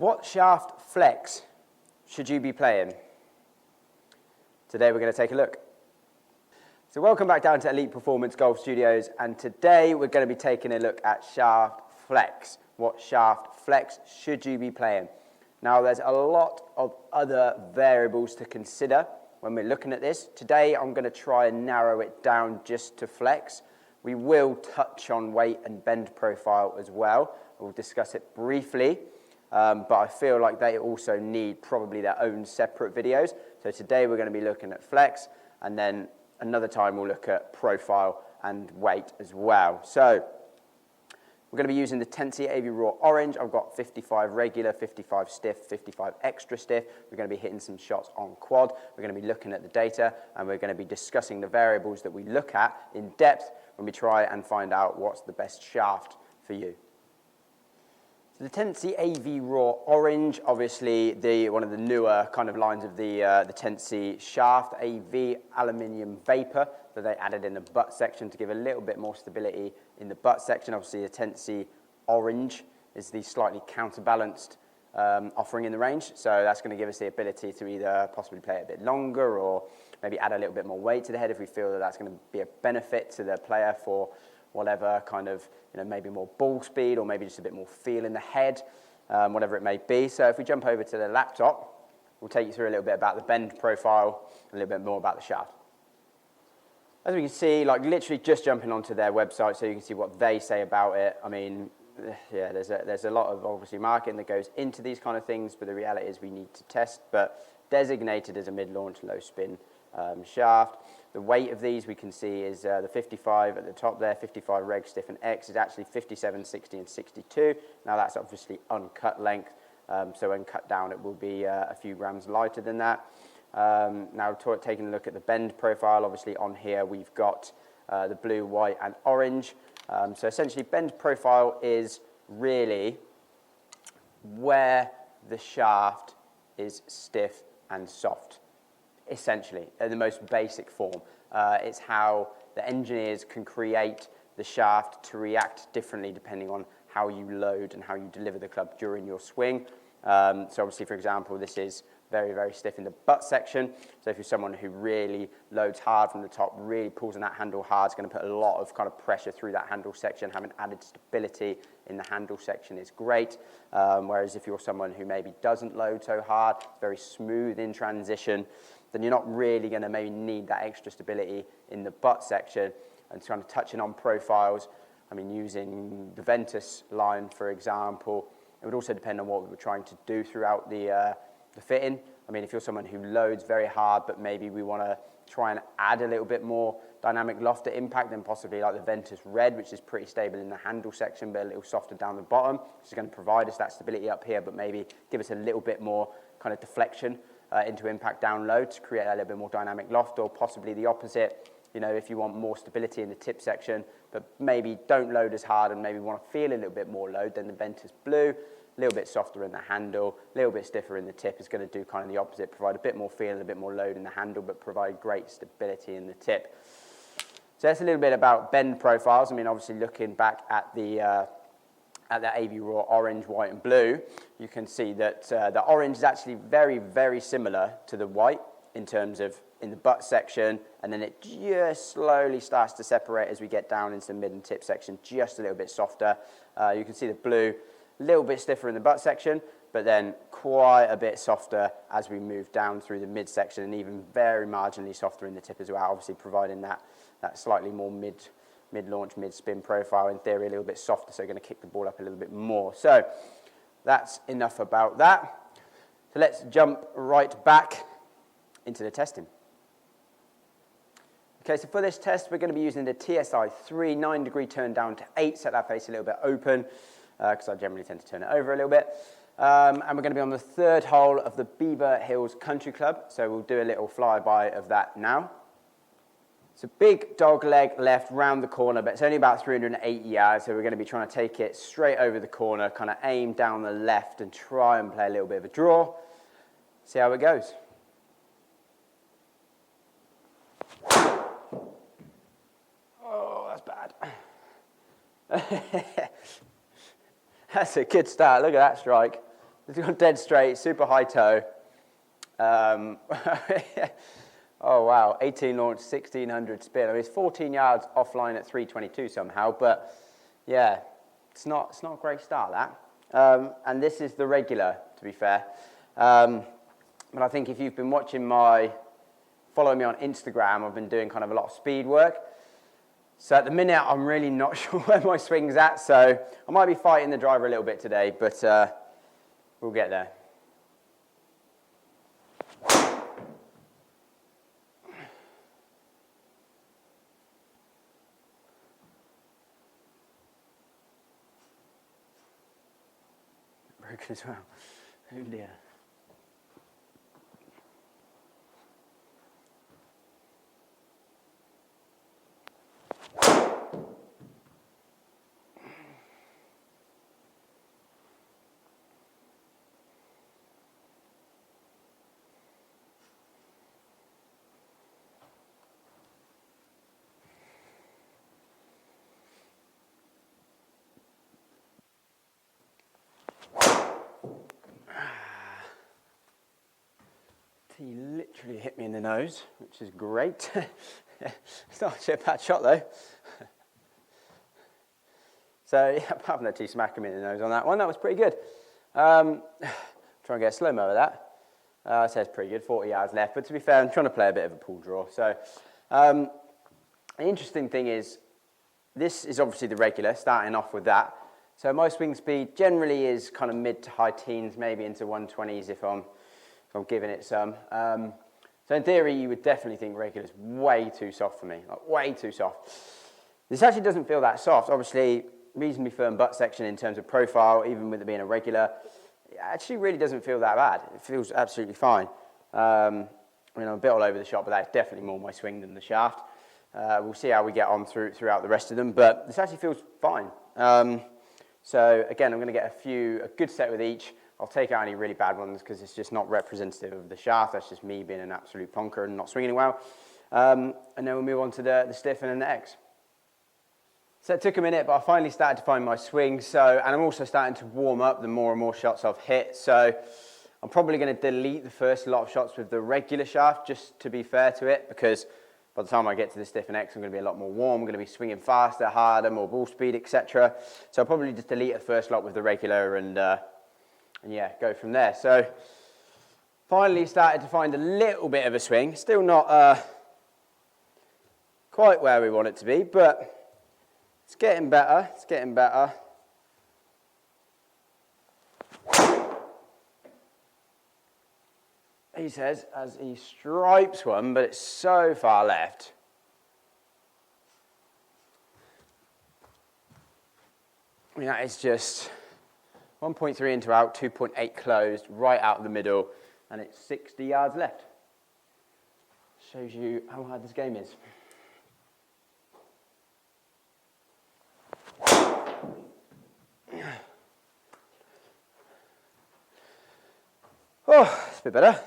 What shaft flex should you be playing? Today we're going to take a look. So welcome back down to Elite Performance Golf Studios, and today we're going to be taking a look at shaft flex. What shaft flex should you be playing? Now there's a lot of other variables to consider when we're looking at this. Today I'm going to try and narrow it down just to flex. We will touch on weight and bend profile as well. We'll discuss it briefly. But I feel like they also need probably their own separate videos. So today we're going to be looking at flex, and then another time we'll look at profile and weight as well. So we're going to be using the Tensi AV Raw Orange. I've got 55 regular, 55 stiff, 55 extra stiff. We're going to be hitting some shots on quad. We're going to be looking at the data, and we're going to be discussing the variables that we look at in depth when we try and find out what's the best shaft for you. The Tensi AV Raw Orange, obviously one of the newer kind of lines of the Tensi shaft, AV aluminium vapor that they added in the butt section to give a little bit more stability in the butt section. Obviously the Tensi Orange is the slightly counterbalanced offering in the range, so that's going to give us the ability to either possibly play it a bit longer or maybe add a little bit more weight to the head if we feel that that's going to be a benefit to the player for whatever kind of, maybe more ball speed or maybe just a bit more feel in the head, whatever it may be. So if we jump over to the laptop, we'll take you through a little bit about the bend profile, a little bit more about the shaft. As we can see, like literally just jumping onto their website so you can see what they say about it. I mean, yeah, there's a lot of obviously marketing that goes into these kind of things, but the reality is we need to test. But designated as a mid-launch, low-spin shaft. The weight of these we can see is the 55 at the top there, 55 reg, stiff and X is actually 57, 60 and 62. Now that's obviously uncut length, so when cut down it will be a few grams lighter than that. Now taking a look at the bend profile, obviously on here we've got the blue, white and orange. So essentially bend profile is really where the shaft is stiff and soft. Essentially, in the most basic form. It's how the engineers can create the shaft to react differently depending on how you load and how you deliver the club during your swing. So obviously, for example, this is very, very stiff in the butt section. So if you're someone who really loads hard from the top, really pulls on that handle hard, it's going to put a lot of kind of pressure through that handle section. Having added stability in the handle section is great. Whereas if you're someone who maybe doesn't load so hard, it's very smooth in transition, then you're not really going to maybe need that extra stability in the butt section. And kind of touching on profiles, I mean, using the Ventus line, for example, it would also depend on what we were trying to do throughout the fitting. I mean, if you're someone who loads very hard, but maybe we want to try and add a little bit more dynamic loft to impact, then possibly like the Ventus Red, which is pretty stable in the handle section, but a little softer down the bottom, which is going to provide us that stability up here, but maybe give us a little bit more kind of deflection into impact down low to create a little bit more dynamic loft, or possibly the opposite, if you want more stability in the tip section, but maybe don't load as hard and maybe want to feel a little bit more load, then the Ventus Blue, a little bit softer in the handle, a little bit stiffer in the tip, is going to do kind of the opposite, provide a bit more feel and a bit more load in the handle, but provide great stability in the tip. So that's a little bit about bend profiles. I mean, obviously looking back at the AV Raw Orange, White and Blue, you can see that the orange is actually very, very similar to the white in terms of in the butt section, and then it just slowly starts to separate as we get down into the mid and tip section, just a little bit softer. You can see the blue, a little bit stiffer in the butt section, but then quite a bit softer as we move down through the mid section, and even very marginally softer in the tip as well, obviously providing that slightly more mid-launch, mid-spin profile, in theory a little bit softer, so going to kick the ball up a little bit more. So that's enough about that. So let's jump right back into the testing. Okay, so for this test, we're going to be using the TSI 3, 9 degree turn down to 8, set that face a little bit open, because I generally tend to turn it over a little bit. And we're going to be on the third hole of the Beaver Hills Country Club, so we'll do a little flyby of that now. So big dog leg left round the corner, but it's only about 380 yards, so we're going to be trying to take it straight over the corner, kind of aim down the left and try and play a little bit of a draw. See how it goes. Oh, that's bad. That's a good start. Look at that strike. It's gone dead straight, super high toe. Oh wow, 18 launch, 1600 spin. I mean, it's 14 yards offline at 322 somehow, but yeah, it's not a great start, that. And this is the regular, to be fair. But I think if you've been following me on Instagram, I've been doing kind of a lot of speed work. So at the minute, I'm really not sure where my swing's at, so I might be fighting the driver a little bit today, but we'll get there. Broken as well. Oh dear. He literally hit me in the nose, which is great. It's not actually a bad shot though. So yeah, apart from that, he smacked me in the nose on that one. That was pretty good. Try and get a slow-mo of that. I say it's pretty good, 40 yards left. But to be fair, I'm trying to play a bit of a pull draw. So the interesting thing is, this is obviously the regular, starting off with that. So my swing speed generally is kind of mid to high teens, maybe into 120s if I'm giving it some. So in theory, you would definitely think regular is way too soft for me, like way too soft. This actually doesn't feel that soft. Obviously, reasonably firm butt section in terms of profile, even with it being a regular. It actually really doesn't feel that bad. It feels absolutely fine. I mean, I'm a bit all over the shot, but that's definitely more my swing than the shaft. We'll see how we get on throughout the rest of them, but this actually feels fine. So again, I'm going to get a good set with each. I'll take out any really bad ones because it's just not representative of the shaft. That's just me being an absolute plonker and not swinging well. And then we'll move on to the stiff and then the X. So it took a minute, but I finally started to find my swing. And I'm also starting to warm up the more and more shots I've hit. So I'm probably going to delete the first lot of shots with the regular shaft, just to be fair to it, because by the time I get to the stiff and X, I'm going to be a lot more warm. I'm going to be swinging faster, harder, more ball speed, etc. So I'll probably just delete the first lot with the regular and yeah, go from there. So finally started to find a little bit of a swing. Still not quite where we want it to be, but it's getting better. It's getting better. He says, as he stripes one, but it's so far left. I mean, that is just 1.3 into out, 2.8 closed, right out of the middle, and it's 60 yards left. Shows you how hard this game is. Oh, it's a bit better.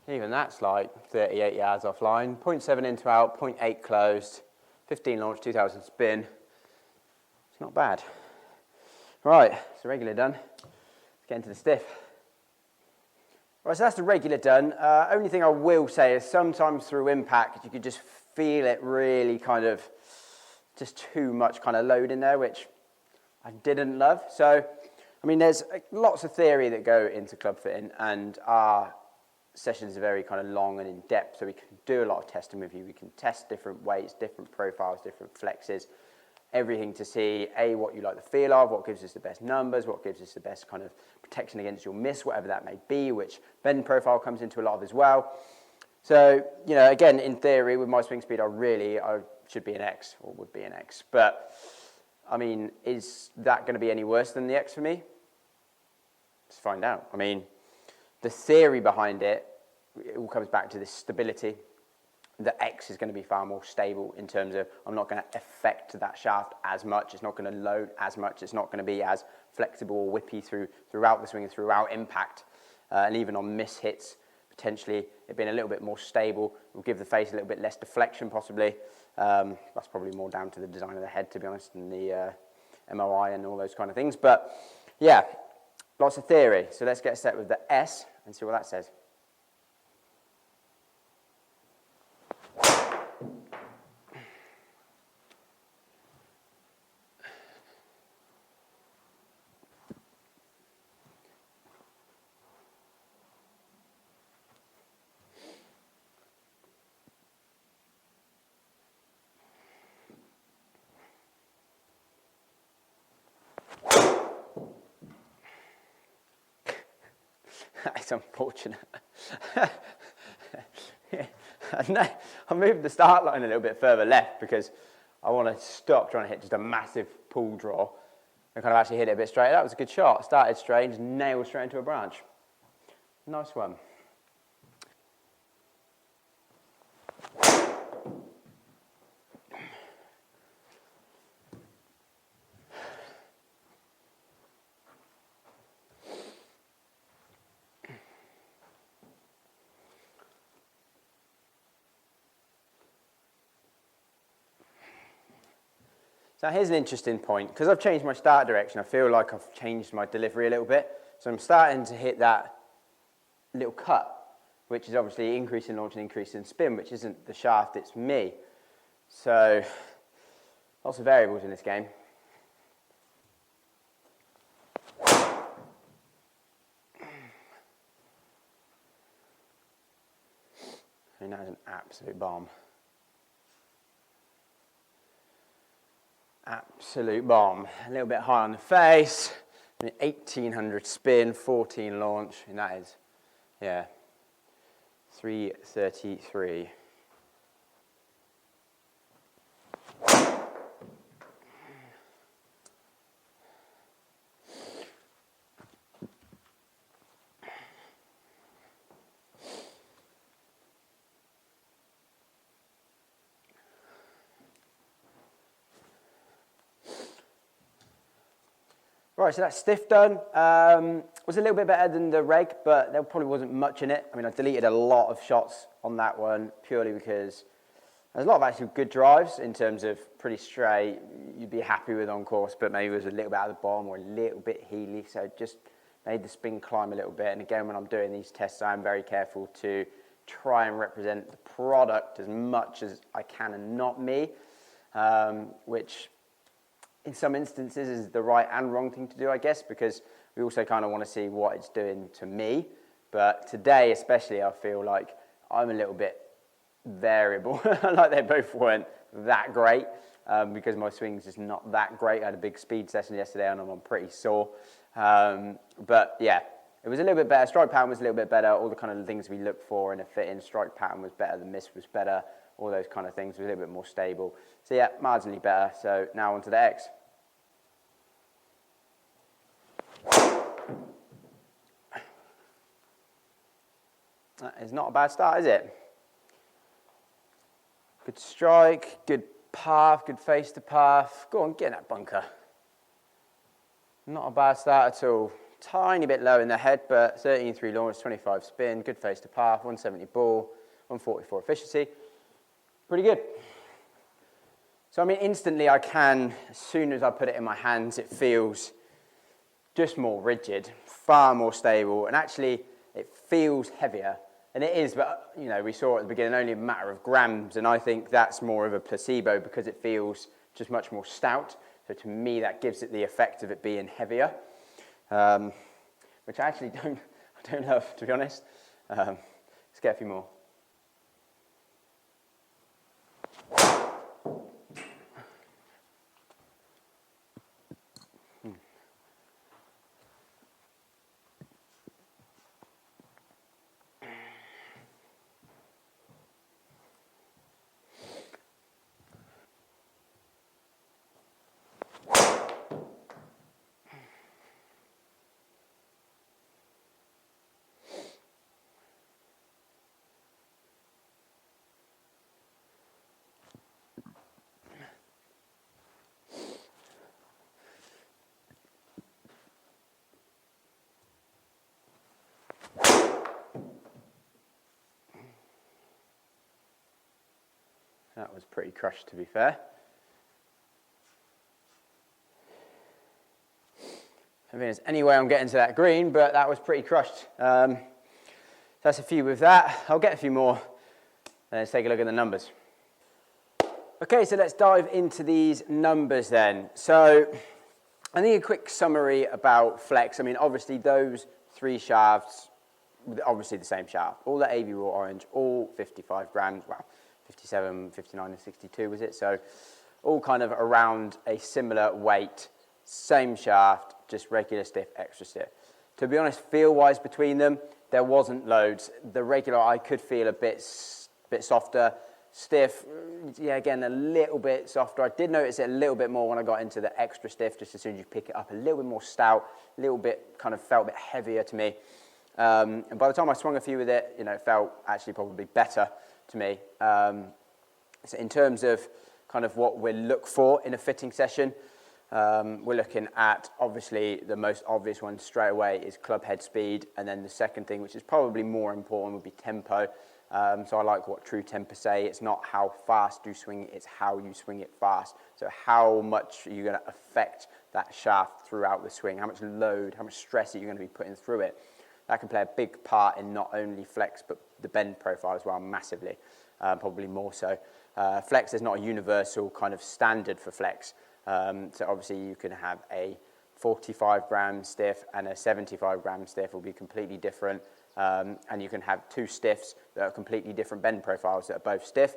Even that's like 38 yards offline. 0.7 into out, 0.8 closed, 15 launch, 2000 spin. It's not bad. Right, so regular done. Let's get into the stiff. Right, so that's the regular done. Only thing I will say is sometimes through impact, you could just feel it really kind of, just too much kind of load in there, which I didn't love. So, I mean, there's lots of theory that go into club fitting, and our sessions are very kind of long and in-depth, so we can do a lot of testing with you. We can test different weights, different profiles, different flexes, everything to see, A, what you like the feel of, what gives us the best numbers, what gives us the best kind of protection against your miss, whatever that may be, which bend profile comes into a lot of as well. So, you know, again, in theory, with my swing speed, I should be an X, or would be an X. But, I mean, is that going to be any worse than the X for me? Let's find out. I mean, the theory behind it all comes back to this stability. The X is going to be far more stable in terms of I'm not going to affect that shaft as much. It's not going to load as much. It's not going to be as flexible or whippy throughout the swing and throughout impact. And even on miss hits, potentially it being a little bit more stable will give the face a little bit less deflection possibly. That's probably more down to the design of the head, to be honest, and the MOI and all those kind of things. But yeah, lots of theory. So let's get set with the S and see what that says. It's unfortunate. I moved the start line a little bit further left because I want to stop trying to hit just a massive pull draw and kind of actually hit it a bit straight. That was a good shot. Started straight, just nailed straight into a branch. Nice one. Now here's an interesting point. Because I've changed my start direction, I feel like I've changed my delivery a little bit. So I'm starting to hit that little cut, which is obviously increase in launch and increase in spin, which isn't the shaft, it's me. So lots of variables in this game. I mean, that is an absolute bomb. Absolute bomb. A little bit high on the face, 1800 spin, 14 launch, and that is, yeah, 333. Right, so that's stiff done. Was a little bit better than the reg, but there probably wasn't much in it. I mean, I deleted a lot of shots on that one purely because there's a lot of actually good drives in terms of pretty straight. You'd be happy with on course, but maybe it was a little bit out of the bomb or a little bit heely, so it just made the spin climb a little bit. And again, when I'm doing these tests, I'm very careful to try and represent the product as much as I can and not me, which in some instances is the right and wrong thing to do, I guess, because we also kind of want to see what it's doing to me. But today especially, I feel like I'm a little bit variable. Like they both weren't that great because my swing's just not that great. I had a big speed session yesterday and I'm pretty sore. But yeah, it was a little bit better. Strike pattern was a little bit better. All the kind of things we look for in a fit-in. Strike pattern was better. The miss was better. All those kind of things was a little bit more stable. So yeah, marginally better. So now on to the X. That is not a bad start, is it? Good strike, good path, good face to path. Go on, get in that bunker. Not a bad start at all. Tiny bit low in the head, but 13.3 launch, 25 spin, good face to path, 170 ball, 144 efficiency. Pretty good. So I mean, instantly I can, as soon as I put it in my hands, it feels just more rigid, far more stable, and actually it feels heavier. And it is, but you know, we saw at the beginning only a matter of grams, and I think that's more of a placebo because it feels just much more stout. So to me, that gives it the effect of it being heavier, which I actually don't love, to be honest. Let's get a few more. That was pretty crushed, to be fair. I mean, there's any way I'm getting to that green, but that was pretty crushed. That's a few with that. I'll get a few more. Let's take a look at the numbers. Okay, so let's dive into these numbers then. So I think a quick summary about flex. I mean, obviously those three shafts, obviously the same shaft. All the AB Raw Orange, all 55 grams. Well, 57, 59 and 62 was it? So all kind of around a similar weight, same shaft, just regular stiff, extra stiff. To be honest, feel-wise between them, there wasn't loads. The regular I could feel a bit softer. Stiff, yeah, again, a little bit softer. I did notice it a little bit more when I got into the extra stiff, just as soon as you pick it up, a little bit more stout, a little bit, kind of felt a bit heavier to me. And by the time I swung a few with it, you know, it felt actually probably better to me. So in terms of kind of what we look for in a fitting session, we're looking at, obviously, the most obvious one straight away is club head speed. And then the second thing, which is probably more important, would be tempo. So I like what True Temper say. It's not how fast you swing it, it's how you swing it fast. So how much are you going to affect that shaft throughout the swing? How much load, how much stress are you going to be putting through it? That can play a big part in not only flex, but the bend profile as well, massively, probably more so. Flex is not a universal kind of standard for flex. So obviously you can have a 45 gram stiff and a 75 gram stiff will be completely different. And you can have two stiffs that are completely different bend profiles that are both stiff.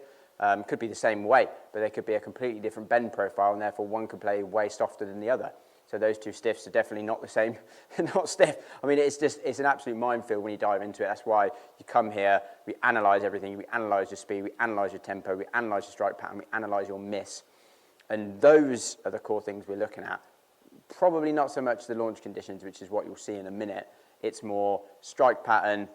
Could be the same weight, but they could be a completely different bend profile, and therefore one could play way softer than the other. So those two stiffs are definitely not the same, not stiff. I mean, it's an absolute minefield when you dive into it. That's why you come here, we analyse everything, we analyse your speed, we analyse your tempo, we analyse your strike pattern, we analyse your miss. And those are the core things we're looking at. Probably not so much the launch conditions, which is what you'll see in a minute. It's more strike pattern,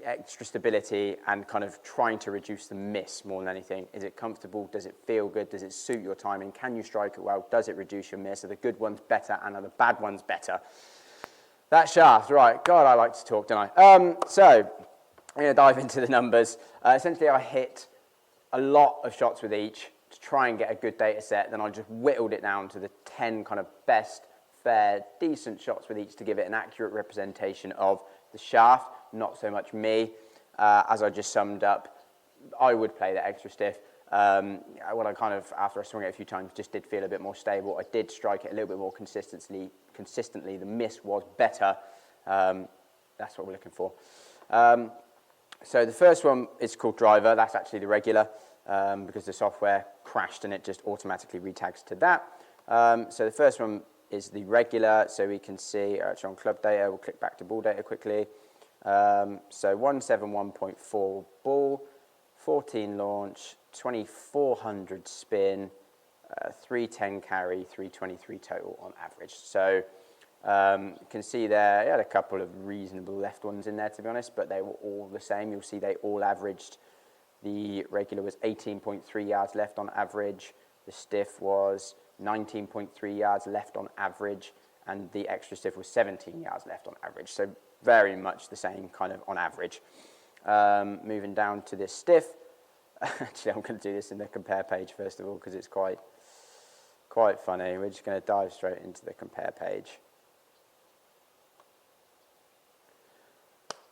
extra stability, and kind of trying to reduce the miss more than anything. Is it comfortable? Does it feel good? Does it suit your timing? Can you strike it well? Does it reduce your miss? Are the good ones better and are the bad ones better? That shaft, right. God, I like to talk, don't I? So I'm going to dive into the numbers. Essentially, I hit a lot of shots with each to try and get a good data set. Then I just whittled it down to the 10 kind of best, fair, decent shots with each to give it an accurate representation of the shaft, not so much me. As I just summed up, I would play the extra stiff. When I kind of, after I swung it a few times, just did feel a bit more stable. I did strike it a little bit more consistently. The miss was better. That's what we're looking for. So the first one is called Driver. That's actually the regular because the software crashed and it just automatically retags to that. So the first one is the regular, so we can see, actually on club data, we'll click back to ball data quickly. So 171.4 ball, 14 launch, 2400 spin, 310 carry, 323 total on average. So you can see there, I had a couple of reasonable left ones in there, to be honest, but they were all the same. You'll see they all averaged. The regular was 18.3 yards left on average. The stiff was 19.3 yards left on average, and the extra stiff was 17 yards left on average. So very much the same kind of on average. Moving down to this stiff. Actually, I'm going to do this in the compare page first of all because it's quite funny. We're just going to dive straight into the compare page.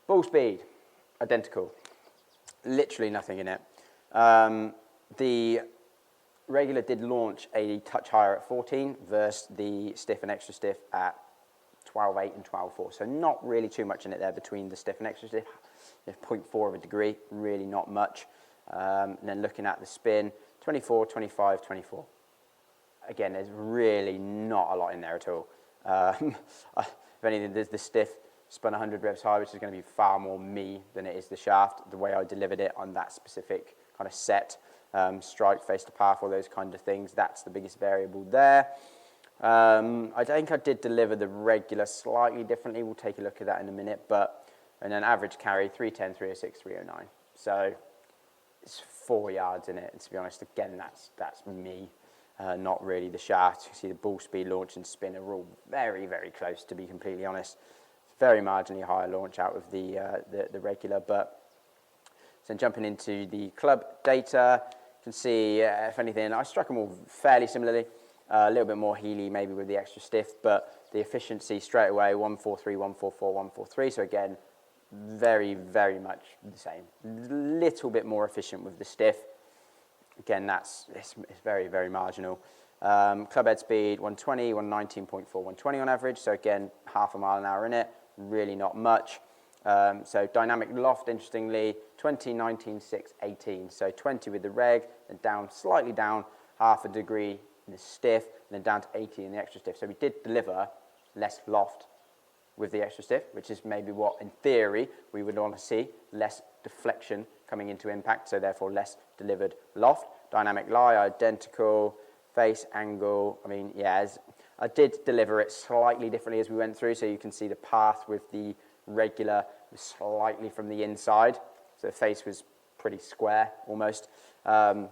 Ball speed, identical. Literally nothing in it. The regular did launch a touch higher at 14 versus the stiff and extra stiff at 12.8 and 12.4. So not really too much in it there between the stiff and extra stiff. 0.4 of a degree, really not much. And then looking at the spin, 24, 25, 24. Again, there's really not a lot in there at all. If anything, there's the stiff spun 100 revs high, which is going to be far more me than it is the shaft, the way I delivered it on that specific kind of set. Strike, face to path, all those kind of things. That's the biggest variable there. I think I did deliver the regular slightly differently. We'll take a look at that in a minute. And then average carry, 310, 306, 309. So it's 4 yards in it. And to be honest, again, that's me, not really the shaft. You see the ball speed, launch, and spin are all very, very close, to be completely honest. It's very marginally higher launch out of the regular. But so jumping into the club data, can see, if anything, I struck them all fairly similarly. A little bit more Healy maybe with the extra stiff, but the efficiency straight away, 143, 144, 143. So again, very, very much the same. Little bit more efficient with the stiff. Again, it's very, very marginal. Club head speed, 120, 119.4, 120 on average. So again, half a mile an hour in it, really not much. So dynamic loft, interestingly, 20, 19, 6, 18. So 20 with the reg, then down, slightly down, half a degree in the stiff, and then down to 80 in the extra stiff. So we did deliver less loft with the extra stiff, which is maybe what, in theory, we would want to see, less deflection coming into impact, so therefore less delivered loft. Dynamic lie, identical, face angle, I mean, yeah, I did deliver it slightly differently as we went through, so you can see the path with the regular was slightly from the inside, so the face was pretty square almost. And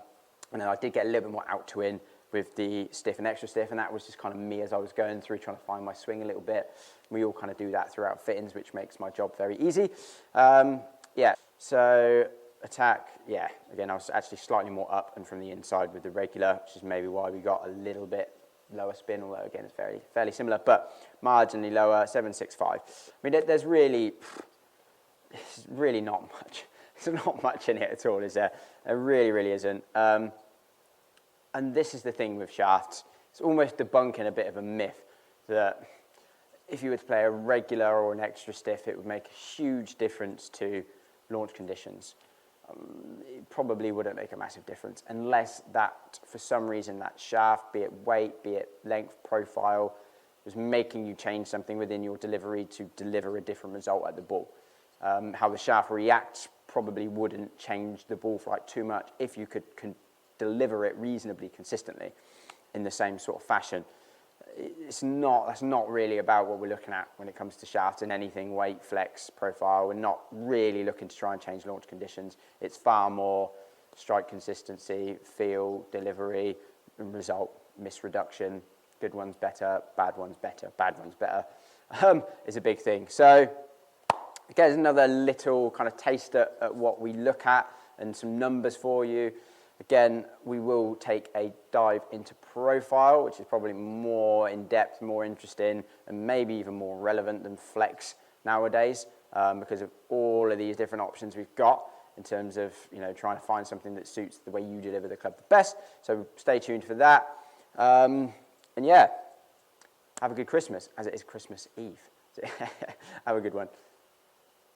then I did get a little bit more out to in with the stiff and extra stiff, and that was just kind of me as I was going through trying to find my swing a little bit. We all kind of do that throughout fittings, which makes my job very easy. Yeah, so attack, yeah, again, I was actually slightly more up and from the inside with the regular, which is maybe why we got a little bit lower spin, although again, it's fairly similar, but marginally lower, 765. I mean, there's really not much. There's not much in it at all, is there? There really isn't. And this is the thing with shafts. It's almost debunking a bit of a myth that if you were to play a regular or an extra stiff, it would make a huge difference to launch conditions. It probably wouldn't make a massive difference unless that, for some reason, that shaft, be it weight, be it length, profile, was making you change something within your delivery to deliver a different result at the ball. How the shaft reacts probably wouldn't change the ball flight too much if you could deliver it reasonably consistently in the same sort of fashion. That's not really about what we're looking at when it comes to shafts and anything, weight, flex, profile. We're not really looking to try and change launch conditions. It's far more strike consistency, feel, delivery, and result, miss reduction. Good one's better, bad one's better, bad one's better, is a big thing. So again, another little kind of taste at what we look at and some numbers for you. Again, we will take a dive into profile, which is probably more in-depth, more interesting, and maybe even more relevant than flex nowadays, because of all of these different options we've got in terms of, trying to find something that suits the way you deliver the club the best. So stay tuned for that. And yeah, have a good Christmas, as it is Christmas Eve. Have a good one.